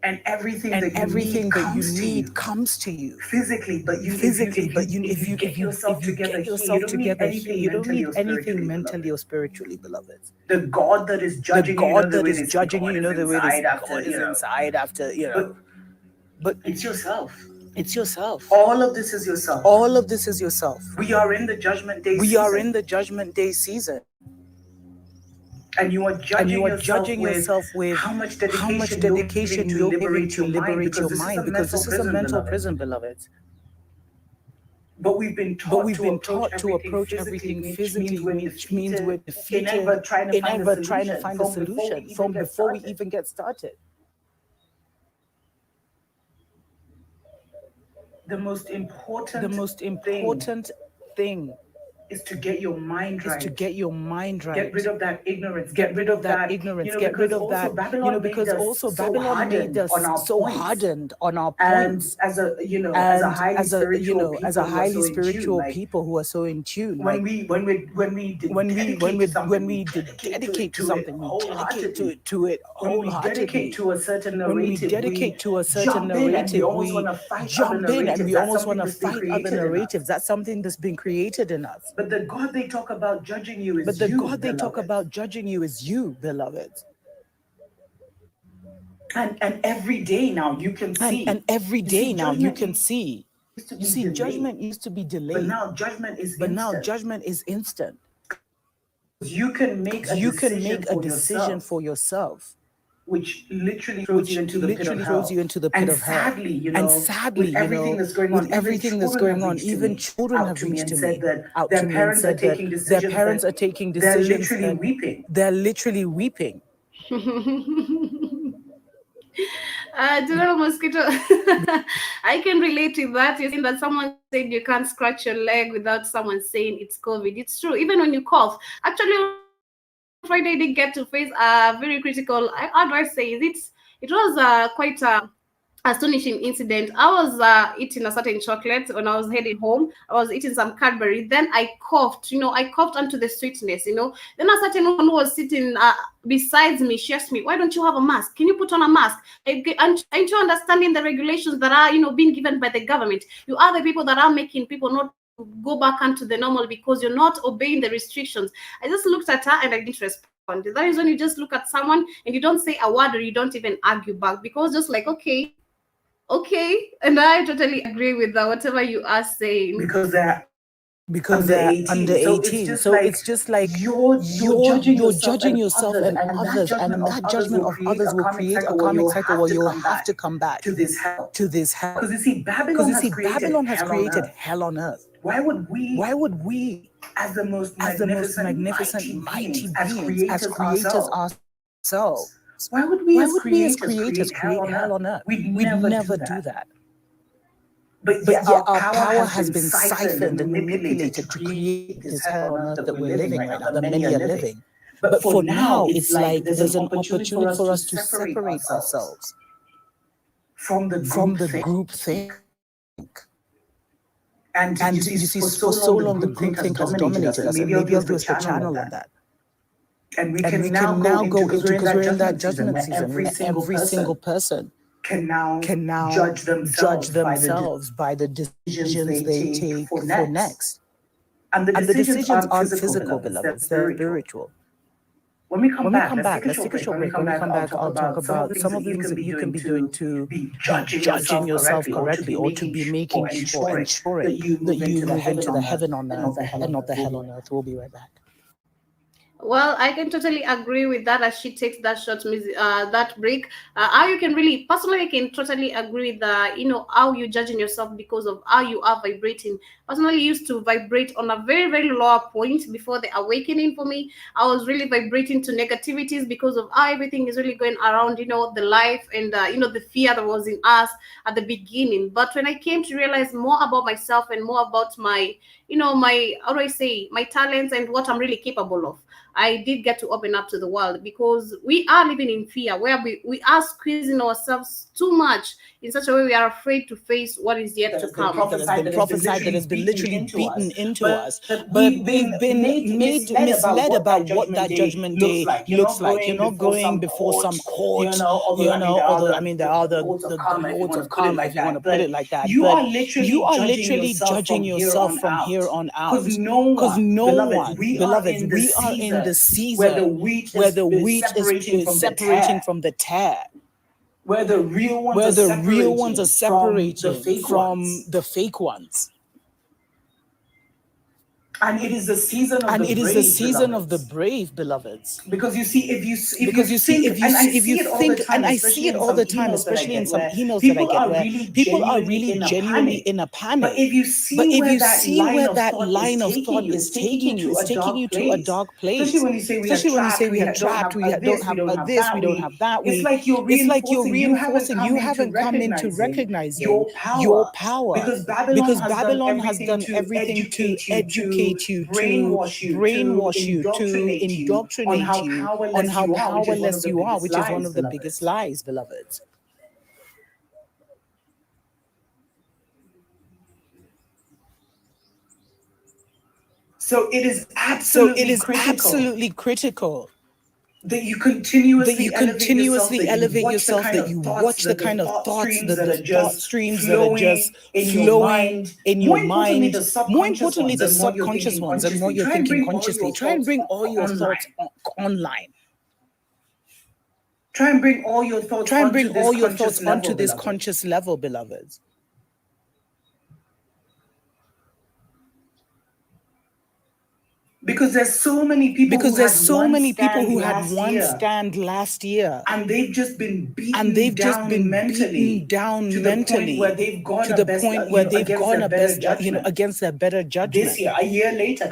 And everything that you need comes to you physically. But if you get yourself together, you don't need anything mentally or spiritually, beloved. The God that is judging you, the way God is inside after, But it's yourself. It's yourself. All of this is yourself. All of this is yourself. We are in the judgment day. Season. And you are judging yourself with how much dedication you're giving to liberate your mind, because this is a mental prison, beloved. But we've been taught to approach everything physically, which means we're defeated in ever trying to find a solution from before we even get started. The most important thing is to get your mind right. Get rid of that ignorance. Get rid of that. Because also Babylon made us so hardened on our points. And as a highly spiritual people who are so in tune. When we dedicate to something, we dedicate to it wholeheartedly. When we dedicate to a certain narrative, we jump in and we almost want to fight other narratives. That's something that's been created in us. But the God they talk about judging you is you, beloved. And every day now you can see. You see, judgment used to be delayed. But now judgment is instant. You can make a decision for yourself. Which literally throws you into the pit of hell. And sadly, with everything that's going on, even children have reached to me out to me and said that their parents are taking decisions. They're literally weeping. General Mosquito, I can relate to that. You think that someone said you can't scratch your leg without someone saying it's COVID. It's true. Even when you cough. Actually, Friday did get to face a very critical, how do I say it? It was quite astonishing incident. I was eating a certain chocolate when I was heading home. I was eating some Cadbury. Then I coughed. I coughed onto the sweetness. Then a certain woman who was sitting besides me, she asked me, "Why don't you have a mask? Can you put on a mask?" And you understanding the regulations that are being given by the government. You are the people that are making people not go back onto the normal because you're not obeying the restrictions. I just looked at her and I didn't respond. That is when you just look at someone and you don't say a word or you don't even argue back, because just like, okay. And I totally agree with that, whatever you are saying. Because they're under 18. So it's just like you're judging yourself and others, and that judgment of others will create a karmic cycle where you'll have to come back to this hell. Because you see, Babylon has created hell on earth. Why would we, as the most magnificent mighty beings, as creators ourselves, why would we as creators create hell on earth? We'd never do that. But yet our power has been siphoned and manipulated to create this hell on earth that we're living right now, that many are living. But for now, it's like there's an opportunity for us to separate ourselves from the group think. And you see, for so long, the group think has dominated us, and maybe I'll do a channel on that. And we can now go into, because we're in that judgment season, where every single person can now judge themselves by the decisions they take for next. And the decisions aren't physical, beloved, they're spiritual. When we come back, let's take a short break. When we come back, I'll talk about some of the things that you can be doing to be judging yourself correctly, or to be making sure, ensuring that you move into the heaven on earth and not the hell on earth. We'll be right back. Well, I can totally agree with that as she takes that that break. How you can really, personally, I can totally agree that, how you judging yourself because of how you are vibrating. Personally, used to vibrate on a very, very lower point before the awakening for me. I was really vibrating to negativities because of how everything is really going around, the life and, the fear that was in us at the beginning. But when I came to realize more about myself and more about my, how do I say, my talents and what I'm really capable of, I did get to open up to the world, because we are living in fear where we are squeezing ourselves too much in such a way we are afraid to face what is yet to come. That has been prophesied, that has been literally beaten into us. But we've been made misled about what that judgment day looks like. You're not going before some court, although, I mean, there are the lords of karma, if you want to put it like that. But you are literally judging yourself from here on out. Because no one, beloveds, we are in the season where the wheat is separating from the tare. Where the real ones are separating from the fake ones. And it is the season of the brave, beloveds. Because you see, if you think, and I see it all the time, especially in some emails that I get, where people are really genuinely in a panic. But if you see where that line of thought is taking you, it's taking you to a dark place. Especially when you say we are trapped, we don't have this, we don't have that. It's like you're reinforcing. You haven't come into recognizing your power. Because Babylon has done everything to educate you, to brainwash you, to indoctrinate you on how powerless you are, which is one of the biggest lies, beloveds. So it is absolutely critical that you continuously elevate yourself, that you watch the kind of thoughts, the thought streams that are just flowing in your mind. More importantly, the subconscious ones and what you're thinking consciously. Try and bring all your thoughts online. Try and bring all your thoughts onto this conscious level, beloveds. Because there's so many people who had one stand last year, and they've just been beaten down mentally to the point where they've gone against their better judgment. This year, a year later,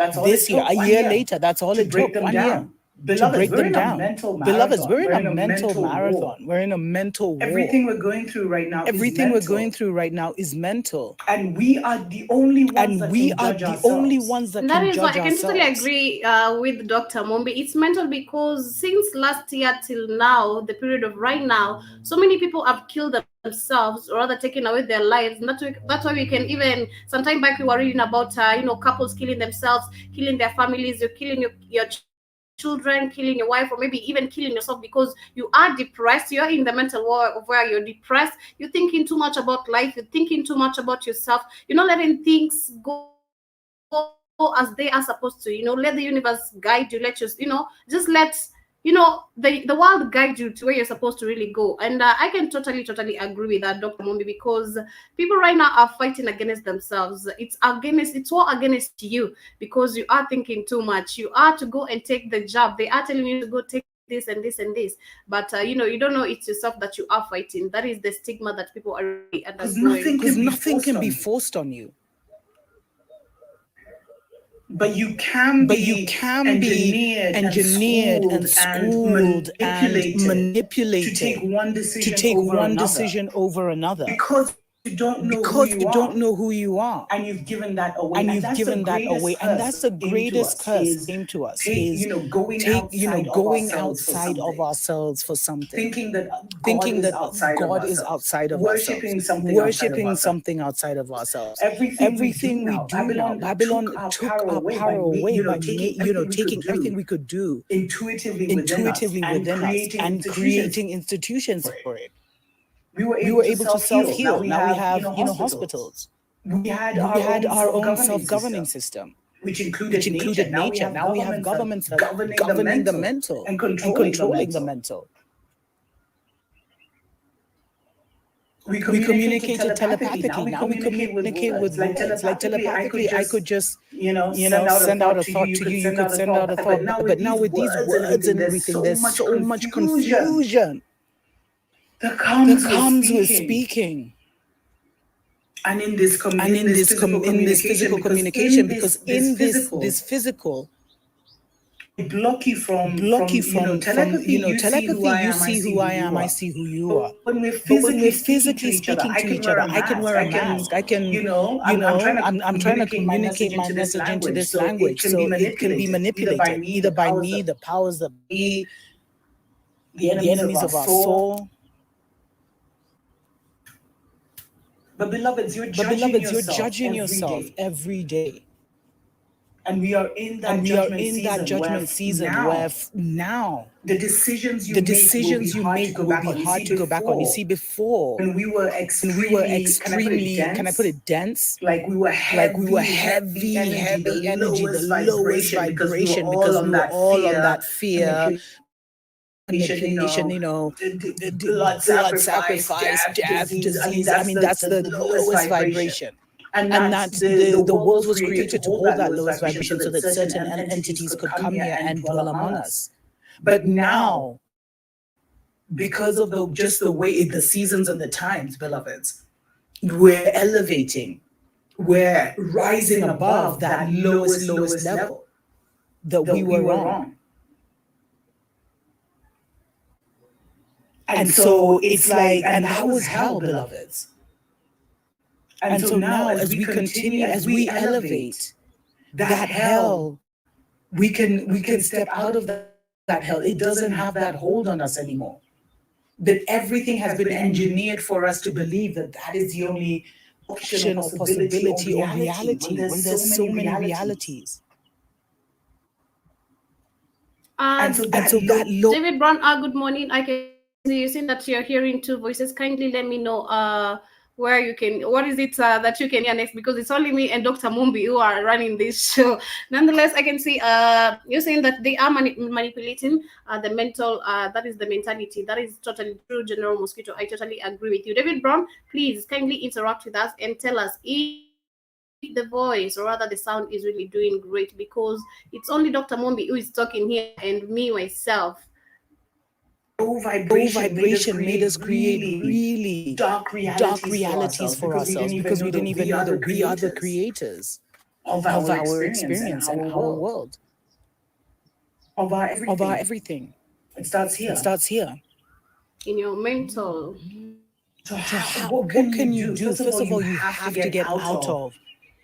that's all it took. 1 year. To break them down. Beloveds, we're in a mental marathon. We're in a mental war. Everything we're going through right now is mental. And we are the only ones that That can is judge why I can totally ourselves. agree with Dr. Mombi. It's mental because since last year till now, the period of right now, so many people have killed themselves or rather taken away their lives. And that's why we can even, sometime back we were reading about, couples killing themselves, killing their families, you're killing your children, killing your wife, or maybe even killing yourself because you are depressed. You're in the mental war of where you're depressed. You're thinking too much about life. You're thinking too much about yourself. You're not letting things go as they are supposed to. Let the universe guide you. Just let the world guide you to where you're supposed to really go. And I can totally agree with that, Dr. Mombi, because people right now are fighting against themselves. It's war against you because you are thinking too much. You are to go and take the job. They are telling you to go take this and this and this, but you don't know it's yourself that you are fighting. That is the stigma that people are really undergoing. Because nothing can be forced on you. But you can be engineered and schooled and manipulated to take one decision over another. Because you don't know who you are. And you've given that away. And that's the greatest curse came to us. Is going outside of ourselves for something. Thinking that God is outside of ourselves. Worshipping something outside of ourselves. Everything we do now, Babylon took our power away by taking everything we could do intuitively within us and creating institutions for it. We were able to self-heal. Now we have hospitals. We had our own self-governing system, which included nature. Now we have governments governing the mental and controlling the mental. We communicated telepathically. Now we communicate with words. Like telepathically, I could just, send out a thought to you. You could send out a thought. But now with these words and everything, there's so much confusion that comes with speaking. And in this physical communication, because in this physical, block you from telepathy. You see who I am, I see who you are. When we're physically speaking to each other, I can wear a mask. I can, I'm trying to communicate my message into this language, so it can be manipulated either by me, the powers that be, the enemies of our soul. But beloveds, you're judging yourself every day. And we are in that judgment season where now the decisions you make will be hard to go back on. You see, before when we were extremely, can I put it dense? Like we were heavy energy, the lowest vibration, because we were all on that fear. Manipulation, blood sacrifice, death, disease. I mean, that's the lowest vibration. And that's the world was created to hold that lowest vibration so that certain entities could come here and dwell among us. But now, because of the way the seasons and the times, beloveds, we're elevating, we're rising above that lowest level that we were on. And so it's like, and that was hell, beloveds. And so now, as we continue, as we elevate that hell, we can step out of that hell. It doesn't have that hold on us anymore. That everything has been engineered for us to believe that that is the only option or possibility or reality when there's so many realities. And so that David Brown, good morning. I can see you saying that you're hearing two voices. Kindly let me know what is it that you can hear next, because it's only me and Dr. Mumbi who are running this show. Nonetheless, I can see you're saying that they are manipulating the mental, that is the mentality. That is totally true, General Mosquito. I totally agree with you. David Brown, please kindly interact with us and tell us if the voice, or rather the sound, is really doing great, because it's only Dr. Mumbi who is talking here and me myself. Low vibration made us create really dark realities for ourselves, because we didn't even know that we are the creators of our experience and our world, of our everything. It starts here. In your mental. So what can you do? First of all, you have to get out of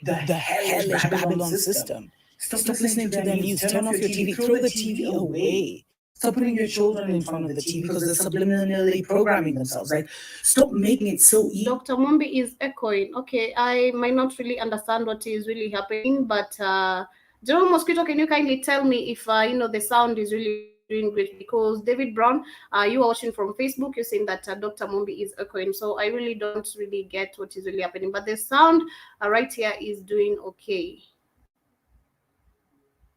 the hellish Babylon system. Stop listening to the news. Turn off your TV. Throw the TV away. Stop putting your children in front of the TV because they're subliminally programming themselves. Like, stop making it so easy. Dr. Mumbi is echoing. Okay, I might not really understand what is really happening, but General Mosquito, can you kindly tell me if the sound is really doing great? Because David Brown, you are watching from Facebook, you're saying that Dr. Mumbi is echoing. So I really don't really get what is really happening. But the sound right here is doing okay.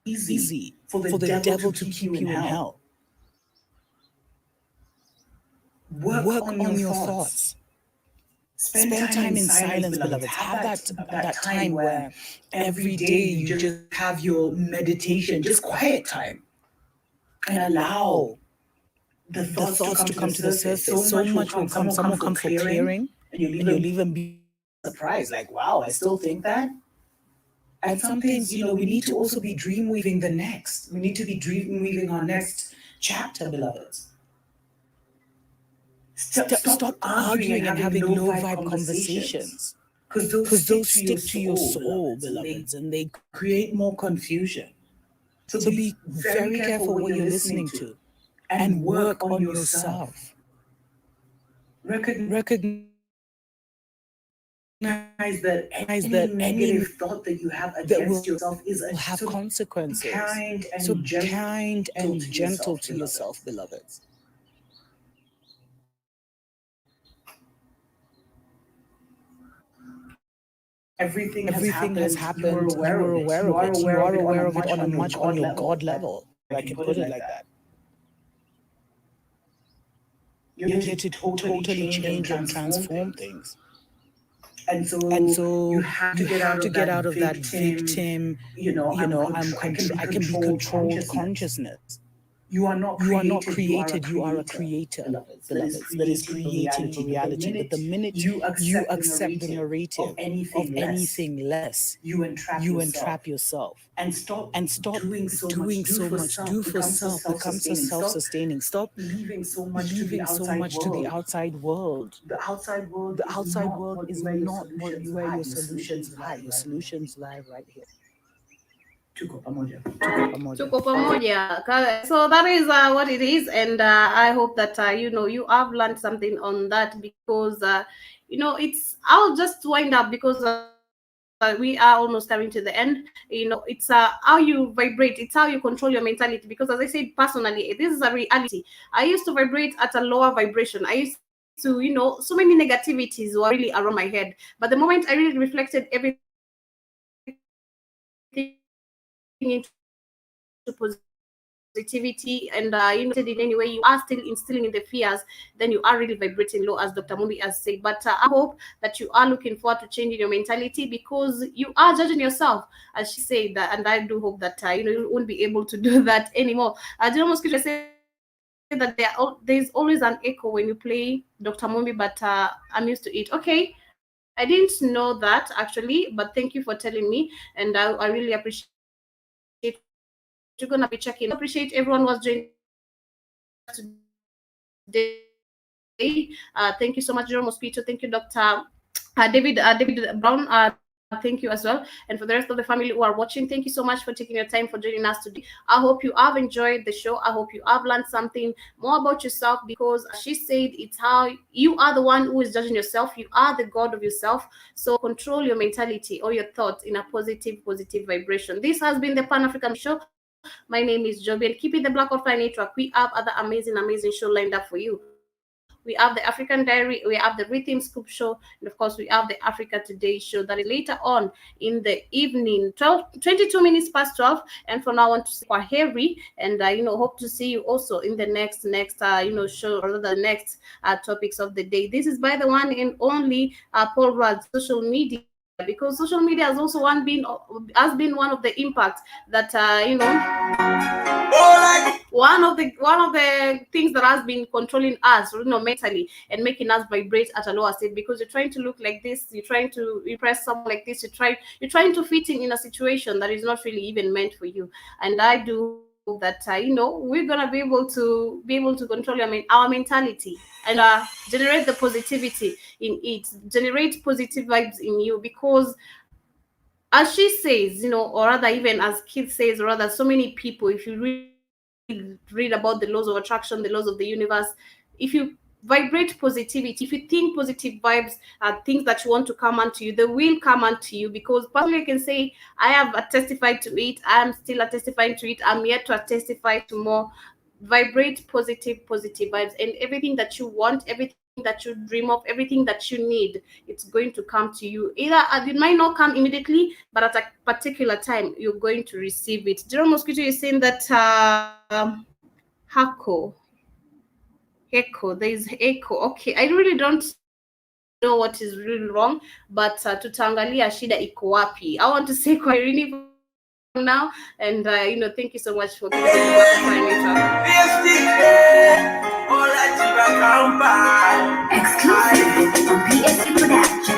Easy for the devil to keep you in hell. Work on your thoughts. Spend time in silence, beloveds. Have that time where every day you just have your meditation, just quiet time, and allow the thoughts to come to the surface. So much will come. Some will come for clearing, and you'll even be surprised, like, wow, I still think that. And some things, we need to also be dream weaving the next. We need to be dream weaving our next chapter, beloveds. Stop arguing and having low vibe conversations, because those stick to your soul, beloveds, and they create more confusion. So be very careful what you're listening to, and work on yourself. Recognize that any negative thought that you have against yourself will have consequences. So be kind and gentle to yourself, beloveds. Everything has happened. You are aware of it. You are aware of it on your God level. I can put it like that. You're here to totally change and transform things. And so you have have to get out of that victim, I can be controlled consciousness. You are not created, you are a creator, beloveds, that is creating a reality. But the minute you accept the narrative of anything less, you entrap yourself. And stop doing so much. Do for self becomes so self-sustaining. Stop leaving so much to the outside world. The outside world is not where your solutions lie. Your solutions lie right here. Tuko pamoja. So that is what it is, and I hope that you have learned something on that, because it's. I'll just wind up because we are almost coming to the end. It's how you vibrate, it's how you control your mentality, because as I said, personally, this is a reality. I used to vibrate at a lower vibration. I used to, so many negativities were really around my head, but the moment I really reflected everything into positivity, and in any way you are still instilling in the fears, then you are really vibrating low, as Dr. Mumbi has said. But I hope that you are looking forward to changing your mentality, because you are judging yourself, as she said, and I do hope that you won't be able to do that anymore. Mosquito said that there's always an echo when you play Dr. Mumbi, but I'm used to it. Okay, I didn't know that actually, but thank you for telling me, and I really appreciate. You're gonna be checking. Appreciate everyone was joining us today. Thank you so much, Jerome Mosquito. Thank you, Dr. David Brown. Thank you as well. And for the rest of the family who are watching, thank you so much for taking your time for joining us today. I hope you have enjoyed the show. I hope you have learned something more about yourself, because as she said, it's how you are the one who is judging yourself. You are the God of yourself. So control your mentality or your thoughts in a positive vibration. This has been the Pan-African Show. My name is Joby, and keep it the Black Outfly Network. We have other amazing show lined up for you. We have the African Diary, we have the Rhythm Scoop Show, and of course we have the Africa Today show that is later on in the evening, 22 minutes past 12. And for now, I want to say Kwaheri, and hope to see you also in the next show, or the next topics of the day. This is by the one and only Paul Rudd, social media, because social media has also been one of the impacts that one of the things that has been controlling us, mentally, and making us vibrate at a lower state, because you're trying to look like this, you're trying to impress someone like this, you're trying to fit in a situation that is not really even meant for you. And I do hope that we're gonna be able to control our mentality, and generate the positivity in it, generate positive vibes in you, because as she says, or rather, even as Keith says, or rather, so many people, if you read about the laws of attraction, the laws of the universe, if you vibrate positivity, if you think positive vibes are things that you want to come onto you, they will come onto you. Because personally, I can say I have testified to it. I am still testifying to it. I'm yet to testify to more. Vibrate positive vibes, and everything that you want, everything that you dream of, everything that you need, it's going to come to you. Either it might not come immediately, but at a particular time you're going to receive it. Jerome Mosquito is saying that echo, there is echo. Okay, I really don't know what is really wrong, but tutaangalia shida iko wapi. I want to say Kwaherini now, and thank you so much for giving me Exclusive on PSC Production.